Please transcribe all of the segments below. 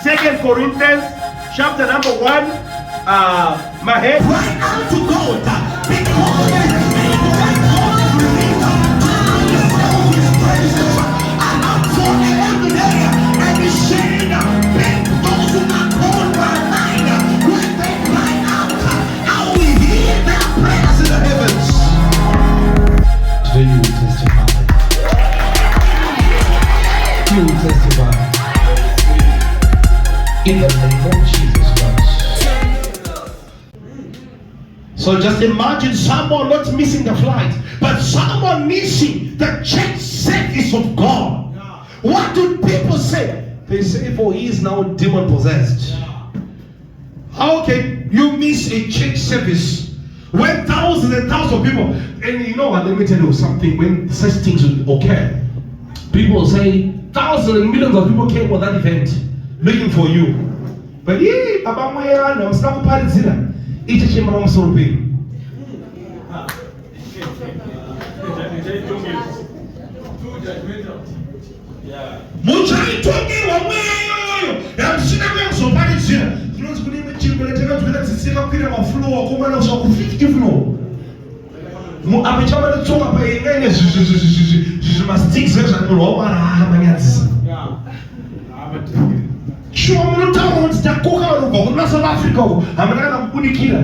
2 Corinthians chapter number 1. My head. Cry out to God because there is people that God is released. The soul is precious. And I'm for every day. And the shade bring those who are called by mine. When they cry out, I will hear their prayers in the heavens. Today you will testify. You will testify. In the name of Jesus Christ. So just imagine someone not missing the flight, but someone missing the church service of God. What do people say? They say, for he is now demon possessed. How can you miss a church service when thousands and thousands of people? And you know what, let me tell you something, when such things will occur, people say thousands and millions of people came for that event looking for you. But yeah, Papa Moya, I'm stuck upon it. It's a mom so big. Muchai talking one way. I'm sitting there so bad. It's here. You know, it's going to be cheap, but it's going to be a clear of floor. Come on, so 50 floor. I'm a child to talk about it. She's my sticks and all. Sure, I'm not talking about the Coca South Africa. I'm not going to kill.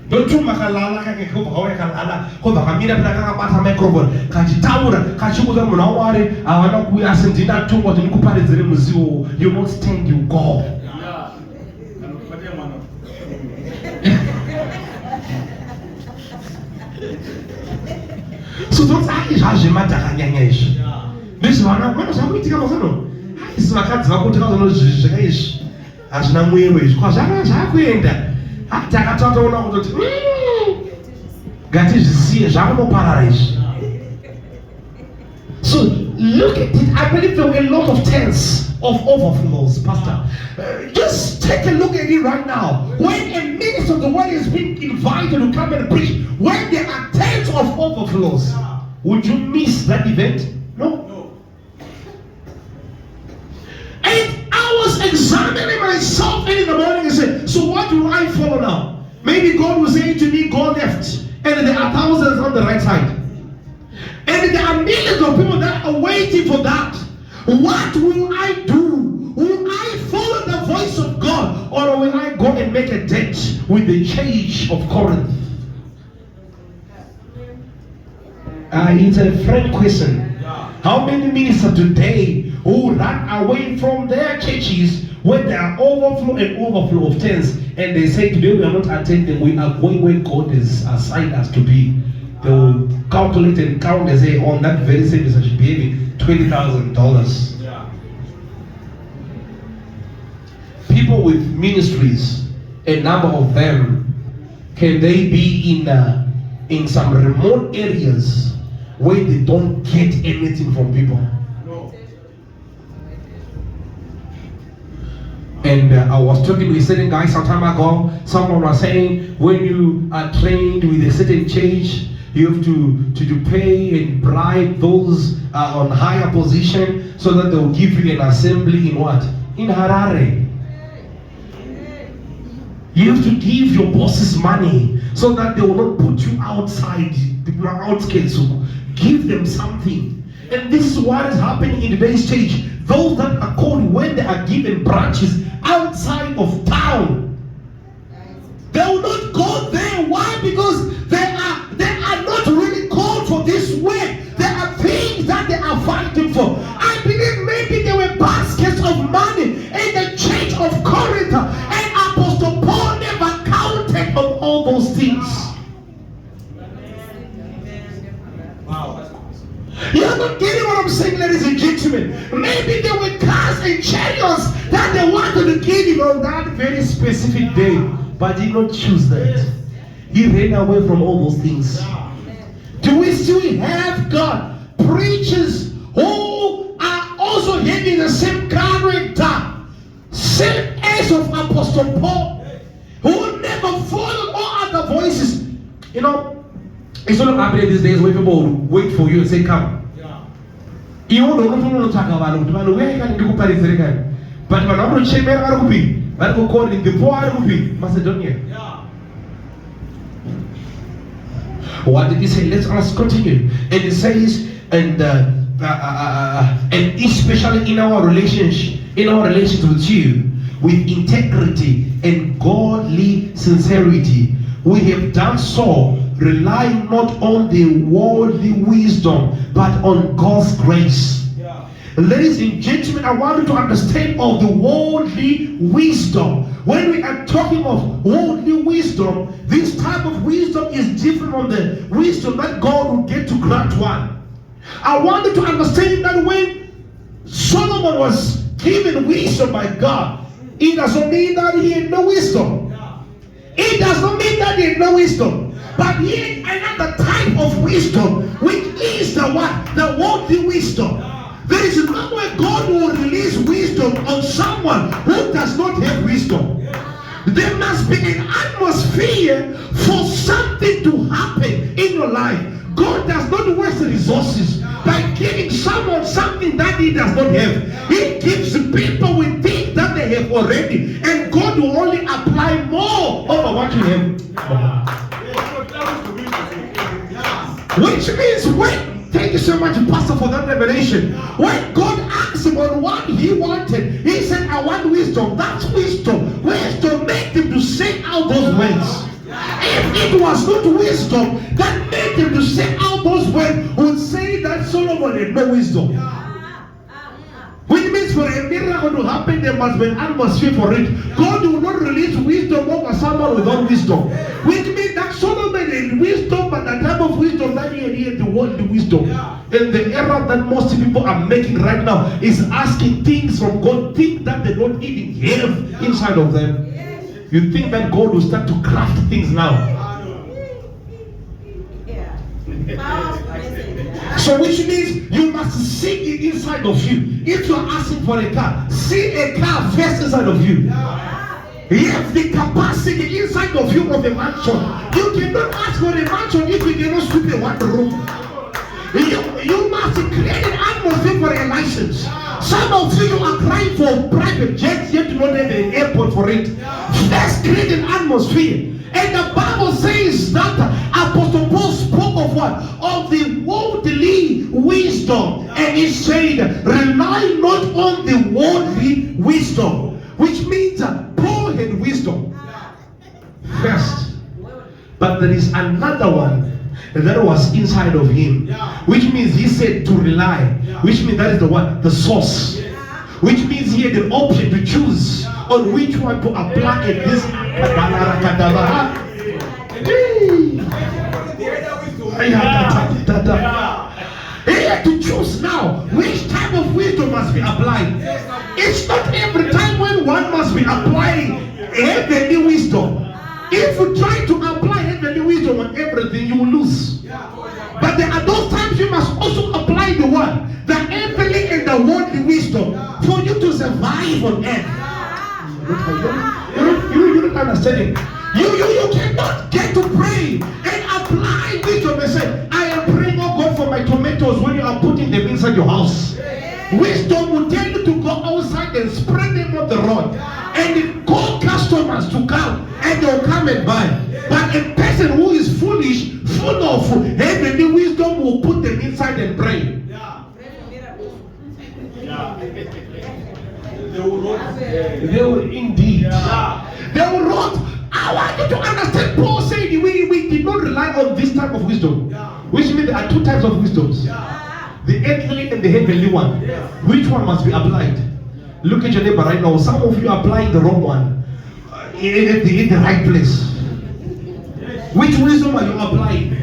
Don't you make a lala can go how I can allow Comida Plaka microphone. Catch Tower, catch you with them now. I want to ask him not to what you put in the museum. You won't stand, you go. So don't say, this one, I'm going to go. This is my cat's not going to go to the as no way, because I quit that. So look at it. I believe there were a lot of tents of overflows, Pastor. Just take a look at it right now. When a minister of the word is being invited to come and preach, when there are tents of overflows, would you miss that event? No. And I was examining myself in the morning and said, so what do I follow now? Maybe God will say to me, go left. And there are thousands on the right side. And there are millions of people that are waiting for that. What will I do? Will I follow the voice of God? Or will I go and make a date with the church of Corinth? It's a frank question. How many ministers today who run away from their churches when there are overflow of tents, and they say today we are not attending, we are going where God has assigned us to be. They will calculate and count and say on that very service I should be having $20,000. Yeah. People with ministries, a number of them, can they be in some remote areas where they don't get anything from people? No. And I was talking to a certain guy some time ago. Someone was saying, when you are trained with a certain church, you have to pay and bribe those on higher position so that they will give you an assembly in what? In Harare. You have to give your bosses money so that they will not put you outside, the outskirts. So give them something. And this is what is happening in today's church. Those that are called, when they are given branches outside of town, they will not go there. Why? Because they are not really called for this work. There are things that they are fighting for. I believe maybe there were baskets of money in the church of Corinth, and Apostle Paul never counted on all those things. Wow. You're not getting what I'm saying, ladies and gentlemen. Maybe there were cars and chariots that they wanted to give him on that very specific day, but he did not choose that. He ran away from all those things. Do we still have God preachers who are also having the same character, same as of Apostle Paul, who never followed all other voices? You know, it's not happening these days where people will wait for you and say, come. iwo ndonotonotsvaka vanhu kuti vanhu uyai ndikuparidzire kani, but vanhu vanochemera vari kupi, vari kuCorinth, the poor vari kupi, Macedonia. What did he say? Let's continue. And it says, and especially in our relationship with you, with integrity and godly sincerity, we have done so, relying not on the worldly wisdom, but on God's grace. Ladies and gentlemen, I want you to understand of the worldly wisdom. When we are talking of worldly wisdom, this type of wisdom is different from the wisdom that God will get to grant one. I want you to understand that when Solomon was given wisdom by God, it doesn't mean that he had no wisdom. It does not mean that he had no wisdom. But he had another type of wisdom, which is the what? The worldly wisdom. There is no way God will release wisdom on someone who does not have wisdom. There must be an atmosphere for something to happen in your life. God does not waste resources by giving someone something that he does not have. He gives people with things that they have already, and God will only apply more over what you have. Which means when, thank you so much, Pastor, for that revelation. When God asked him on what he wanted, he said, I want wisdom. That's wisdom. Wisdom made him to say out those words. If it was not wisdom that made him to say out those words, would say that Solomon had no wisdom. Which means for a miracle to happen, there must be an atmosphere for it. God will not release wisdom over someone without wisdom. Which means that Solomon had wisdom, but the type of wisdom that he had the worldly wisdom. And the error that most people are making right now is asking things from God, things that they don't even have inside of them. You think that God will start to craft things now. So which means you must see it inside of you. If you are asking for a car, see a car first inside of you. You have the capacity inside of you of a mansion. You cannot ask for a mansion if you cannot sweep a one room. You must create an atmosphere for a license. Some of you are crying for private jets, yet you don't have an airport for it. Let's create an atmosphere. And the Bible says that Apostle Paul spoke of what? Of the worldly wisdom. And he said, rely not on the worldly wisdom. Which means Paul had wisdom first. But there is another one that was inside of him. Which means he said to rely. Which means that is the what? The source. Which means he had an option to choose on which one to apply at this. He had to choose now which type of wisdom must be applied. It's not every time when one must be applying heavenly wisdom. If you try to apply heavenly wisdom on everything, you will lose. But there are those times you must also apply the one, the heavenly and the worldly wisdom, for you to survive on earth. You're not understanding. You cannot get to pray and apply wisdom and say, I am praying, oh God, for my tomatoes, when you are putting them inside your house. Wisdom will tell you to go outside and spread them on the road and call customers to come, and they'll come and buy. But a person who is foolish, full of heavenly wisdom, will put them inside and pray. They will indeed. They will rot. I want you to understand. Paul said we did not rely on this type of wisdom. Which means there are two types of wisdoms. The earthly and the heavenly one. Which one must be applied? Look at your neighbor right now. Some of you are applying the wrong one in the right place. Which wisdom are you applying?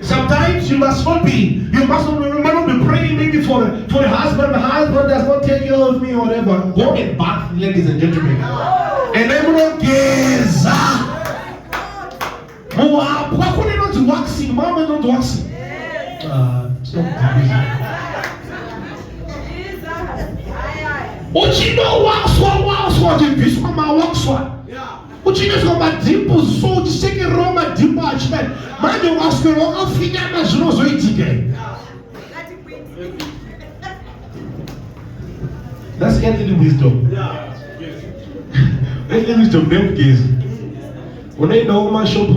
Sometimes you must not be praying maybe for a husband. The husband does not take care of me or whatever. Go and bath, ladies and gentlemen. And everyone gets not waxing. Mama not waxing. That's earthly wisdom. Earthly wisdom, don't guess. When I know my shop,